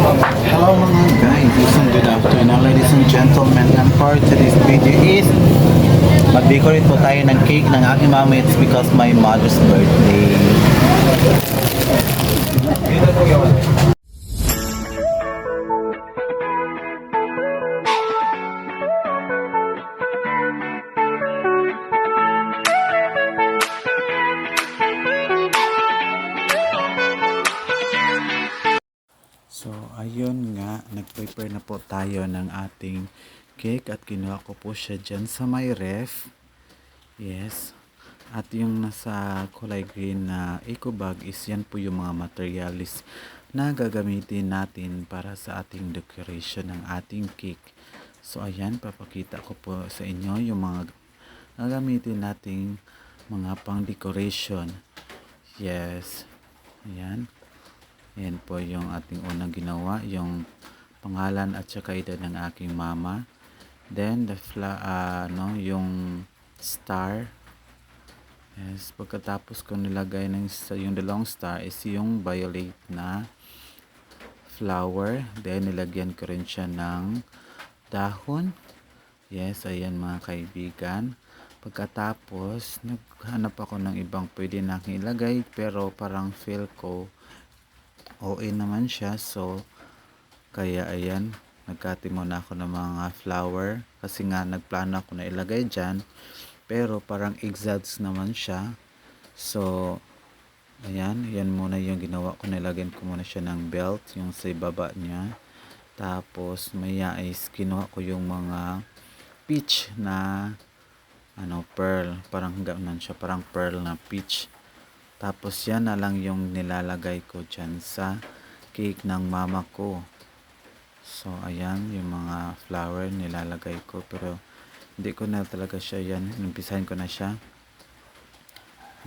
Hello mga guys, isang good afternoon ladies and gentlemen, and for today's video is mag-decorate po tayo ng cake ng aking mama. It's because my mother's birthday. So, ayun nga, nag-prepare na po tayo ng ating cake at kinuha ko po siya dyan sa may ref. Yes. At yung nasa kulay green na eco bag is yan po yung mga materialis na gagamitin natin para sa ating decoration ng ating cake. So, ayan, papakita ko po sa inyo yung mga gagamitin nating mga pang decoration. Yes. Ayan. Yan po yung ating unang ginawa, yung pangalan at saka edad ng aking mama. Then yung star. Yes, pagkatapos ko nilagay yung dalawang star is yung violet na flower. Then nilagyan ko rin siya ng dahon. Yes, ayan mga kaibigan. Pagkatapos naghanap ako ng ibang pwede na aking ilagay, pero parang feel ko OA naman siya, so kaya ayan, nagkati muna ako ng mga flower kasi nga nagplano ako na ilagay dyan, pero parang exads naman siya. So ayan, yan muna yung ginawa ko, nilagyan ko muna siya ng belt yung sa baba niya. Tapos maya is kinuha ko yung mga peach na pearl, parang gano'n siya, parang pearl na peach. Tapos yan na lang yung nilalagay ko dyan sa cake ng mama ko. So ayan yung mga flower nilalagay ko, pero hindi ko na talaga siya yan. Umpisahan ko na siya.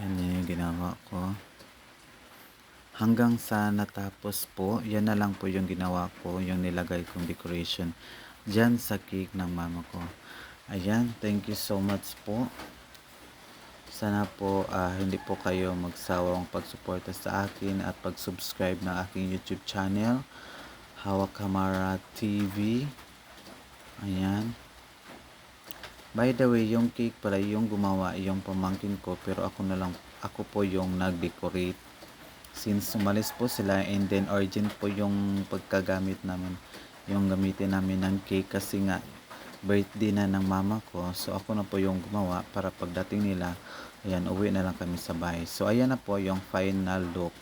Yan yung ginawa ko. Hanggang sa natapos po, yan na lang po yung ginawa ko, yung nilagay kong decoration dyan sa cake ng mama ko. Ayan, thank you so much po. Sana po hindi po kayo magsawang pagsuporta sa akin at pag-subscribe ng aking YouTube channel, Hawak Kamara TV. Ayan. By the way, yung cake pala yung gumawa, yung pamangkin ko, pero ako po yung nag-decorate. Since umalis po sila, and then urgent po yung pagkagamit namin, yung gamitin namin ng cake kasi nga birthday na ng mama ko. So ako na po yung gumawa para pagdating nila, ayan, uwi na lang kami sa bahay. So ayan na po yung final look.